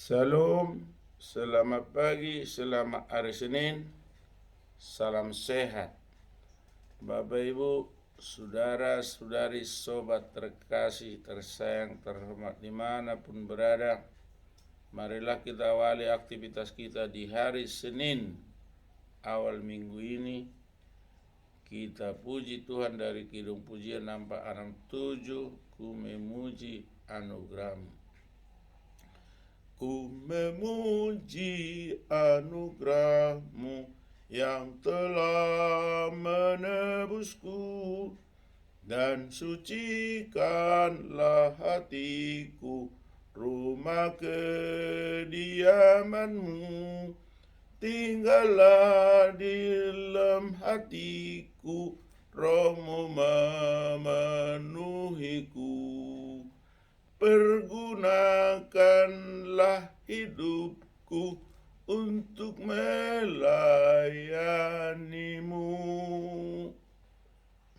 Salam, selamat pagi, selamat hari Senin, salam sehat. Bapak Ibu, saudara-saudari, sobat terkasih, tersayang, terhormat dimanapun berada, marilah kita awali aktivitas kita di hari Senin, awal minggu ini. Kita puji Tuhan dari kidung pujian nampak 67, ku memuji anugerah-Mu. Ku memuji anugerah-Mu yang telah menebusku, dan sucikanlah hatiku rumah kediaman-Mu. Tinggallah di dalam hatiku, Roh-Mu memenuhiku. Pergunakanlah hidupku untuk melayani-Mu.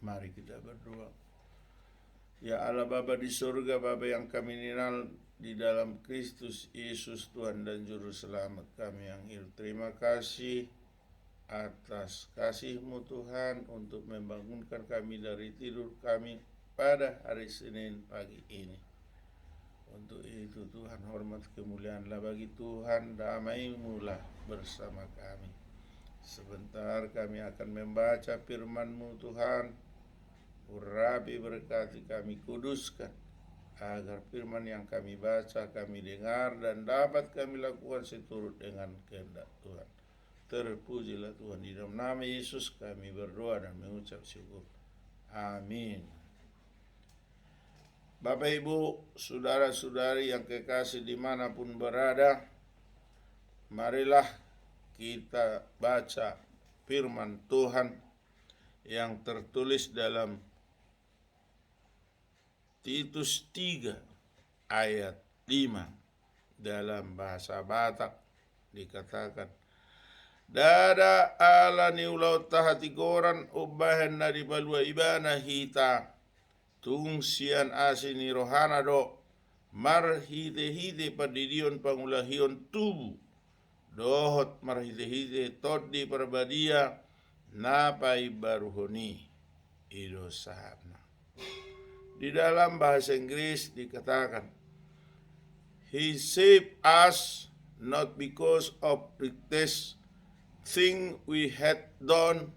Mari kita berdoa. Ya Allah Bapa di surga, Bapa yang kami kenal di dalam Kristus Yesus Tuhan dan Juru Selamat kami yang hidup. Terima kasih atas kasih-Mu Tuhan untuk membangunkan kami dari tidur kami pada hari Senin pagi ini. Untuk itu Tuhan, hormat kemuliaan-Lah bagi Tuhan, damai-Mu lah bersama kami. Sebentar kami akan membaca firman-Mu Tuhan. Urapi, berkati kami, kuduskan, agar firman yang kami baca, kami dengar, dan dapat kami lakukan seturut dengan kehendak Tuhan. Terpujilah Tuhan, di dalam nama Yesus kami berdoa dan mengucap syukur. Amin. Bapak Ibu, saudara-saudari yang kekasih dimanapun berada, marilah kita baca firman Tuhan yang tertulis dalam Titus 3 ayat 5. Dalam bahasa Batak dikatakan, Dada ala niulau tahati goran ubahen nadi balua ibana hita tungsian asini rohana do marhite-hite padidion pangulahion tubuh dohot marhite-hite todi perbadia napai baruhoni ido sahabna. Di dalam bahasa Inggris dikatakan, He saved us not because of the thing we had done,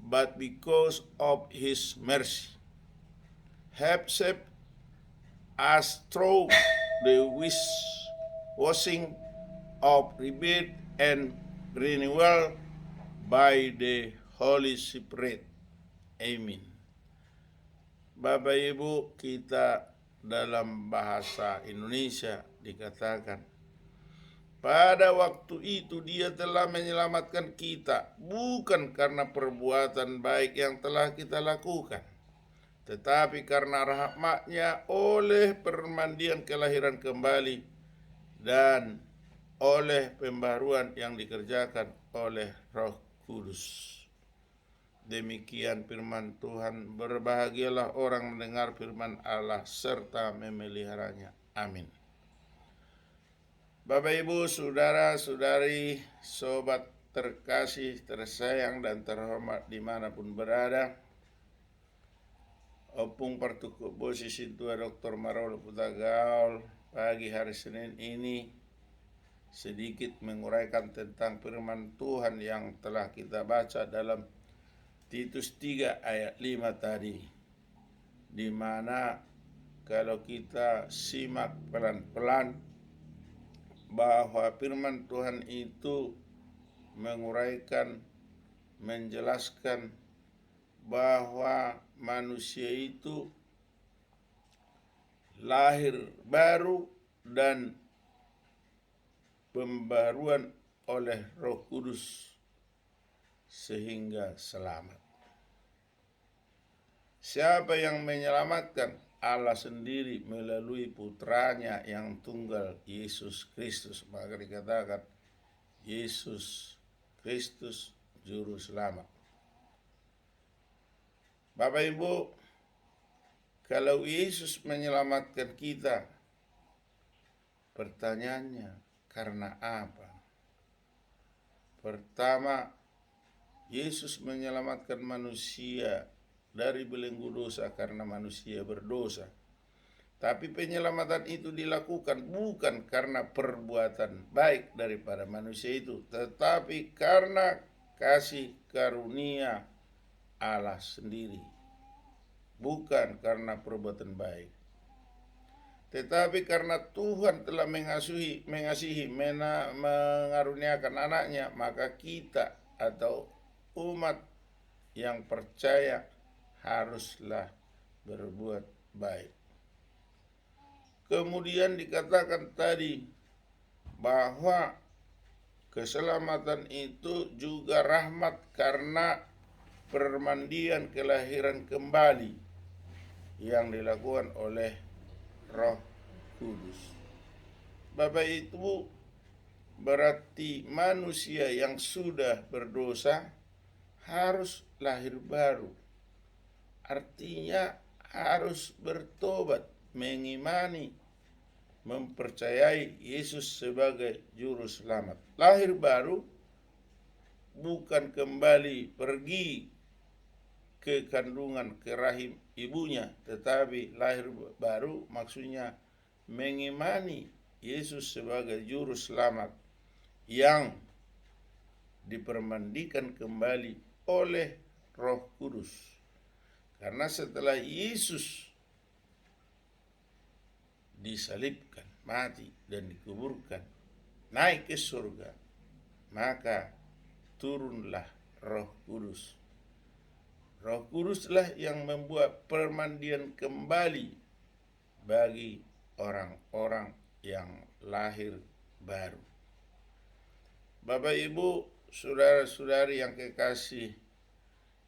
but because of His mercy. Have saved us through the washing of rebirth and renewal by the Holy Spirit. Amin. Bapak Ibu, kita dalam bahasa Indonesia dikatakan, pada waktu itu Dia telah menyelamatkan kita, bukan karena perbuatan baik yang telah kita lakukan, tetapi karena rahmat-Nya oleh permandian kelahiran kembali dan oleh pembaruan yang dikerjakan oleh Roh Kudus. Demikian firman Tuhan. Berbahagialah orang mendengar firman Allah serta memeliharanya. Amin. Bapak Ibu, saudara-saudari, sobat terkasih, tersayang dan terhormat dimanapun berada, opung partukuk posisi tua Dr. Marol Putagaul pagi hari Senin ini sedikit menguraikan tentang firman Tuhan yang telah kita baca dalam Titus 3 ayat 5 tadi, di mana kalau kita simak pelan-pelan bahwa firman Tuhan itu menguraikan, menjelaskan bahwa manusia itu lahir baru dan pembaruan oleh Roh Kudus sehingga selamat. Siapa yang menyelamatkan? Allah sendiri melalui putranya yang tunggal, Yesus Kristus. Maka dikatakan Yesus Kristus Juru Selamat. Bapak Ibu, kalau Yesus menyelamatkan kita, pertanyaannya, karena apa? Pertama, Yesus menyelamatkan manusia dari belenggu dosa karena manusia berdosa. Tapi penyelamatan itu dilakukan bukan karena perbuatan baik daripada manusia itu, tetapi karena kasih karunia Allah sendiri, bukan karena perbuatan baik. Tetapi karena Tuhan telah mengasihi, mengaruniakan anaknya, maka kita atau umat yang percaya haruslah berbuat baik. Kemudian dikatakan tadi bahwa keselamatan itu juga rahmat karena permandian kelahiran kembali yang dilakukan oleh Roh Kudus. Bapak Ibu, berarti manusia yang sudah berdosa harus lahir baru. Artinya harus bertobat, mengimani, mempercayai Yesus sebagai juru selamat. Lahir baru bukan kembali pergi ke kandungan, ke rahim ibunya, tetapi lahir baru maksudnya mengimani Yesus sebagai juru selamat yang dipermandikan kembali oleh Roh Kudus. Karena setelah Yesus disalibkan, mati dan dikuburkan, naik ke surga, maka turunlah Roh Kudus. Roh Kuduslah yang membuat permandian kembali bagi orang-orang yang lahir baru. Bapak Ibu, saudara-saudari yang kekasih,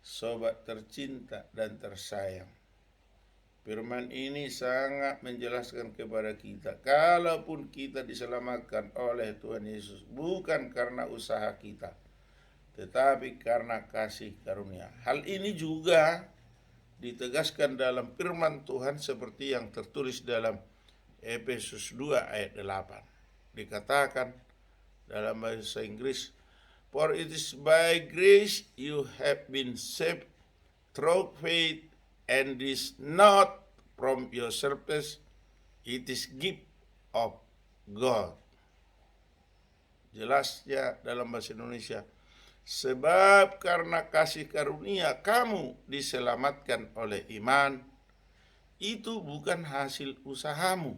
sobat tercinta dan tersayang, firman ini sangat menjelaskan kepada kita, kalaupun kita diselamatkan oleh Tuhan Yesus bukan karena usaha kita, tetapi karena kasih karunia. Hal ini juga ditegaskan dalam firman Tuhan seperti yang tertulis dalam Efesus 2 ayat 8. Dikatakan dalam bahasa Inggris, "For it is by grace you have been saved through faith, and this not from yourselves, it is gift of God." Jelasnya dalam bahasa Indonesia, sebab karena kasih karunia kamu diselamatkan oleh iman, itu bukan hasil usahamu,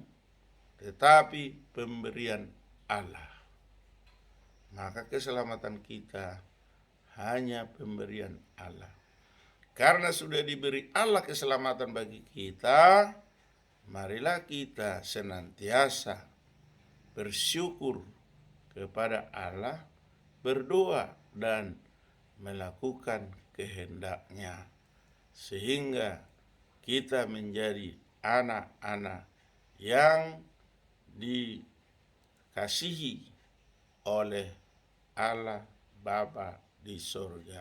tetapi pemberian Allah. Maka keselamatan kita hanya pemberian Allah. Karena sudah diberi Allah keselamatan bagi kita, marilah kita senantiasa bersyukur kepada Allah, berdoa dan melakukan kehendak-Nya, sehingga kita menjadi anak-anak yang dikasihi oleh Allah Bapa di surga.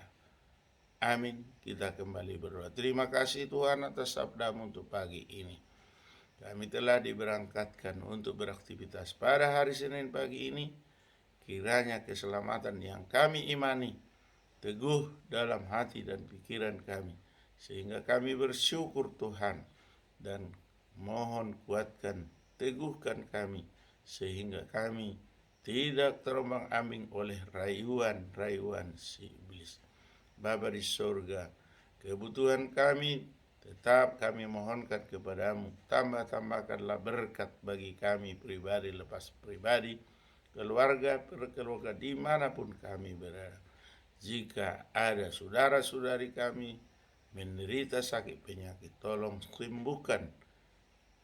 Amin. Kita kembali berdoa. Terima kasih Tuhan atas sabda-Mu untuk pagi ini. Kami telah diberangkatkan untuk beraktivitas pada hari Senin pagi ini. Kiranya keselamatan yang kami imani teguh dalam hati dan pikiran kami, sehingga kami bersyukur Tuhan, dan mohon kuatkan, teguhkan kami, sehingga kami tidak terombang-ambing oleh rayuan-rayuan si iblis. Bapa di surga, kebutuhan kami tetap kami mohonkan kepadamu. Tambahkanlah berkat bagi kami pribadi lepas pribadi, keluarga per keluarga dimanapun kami berada. Jika ada saudara-saudari kami menderita sakit penyakit, tolong sembuhkan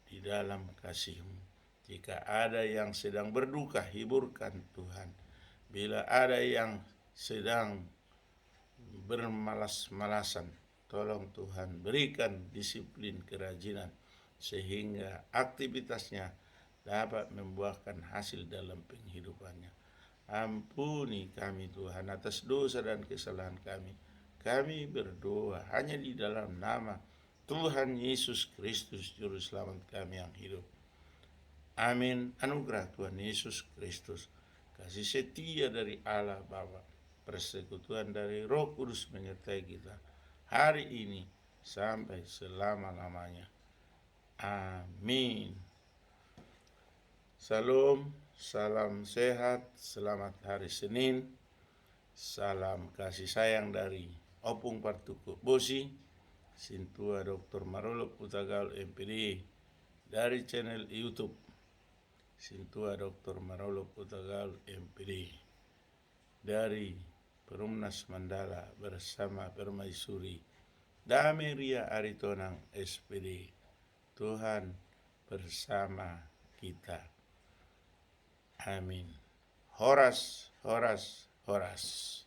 di dalam kasih-Mu. Jika ada yang sedang berduka, hiburkan Tuhan. Bila ada yang sedang bermalas-malasan, tolong Tuhan berikan disiplin kerajinan, sehingga aktivitasnya dapat membuahkan hasil dalam penghidupannya. Ampuni kami Tuhan atas dosa dan kesalahan kami. Kami berdoa hanya di dalam nama Tuhan Yesus Kristus, Juru Selamat kami yang hidup. Amin. Anugerah Tuhan Yesus Kristus, kasih setia dari Allah Bapa, persekutuan dari Roh Kudus menyertai kita hari ini sampai selama-lamanya. Amin. Salam, salam sehat, selamat hari Senin. Salam kasih sayang dari Opung Partuku Bosi, Sintua Dr. Marolok Putagal MPD, dari channel YouTube Sintua Dr. Marolok Putagal MPD, dari Perumnas Mandala bersama Permaisuri Dameria Aritonang SPD. Tuhan bersama kita. Amin. Horas, horas, horas.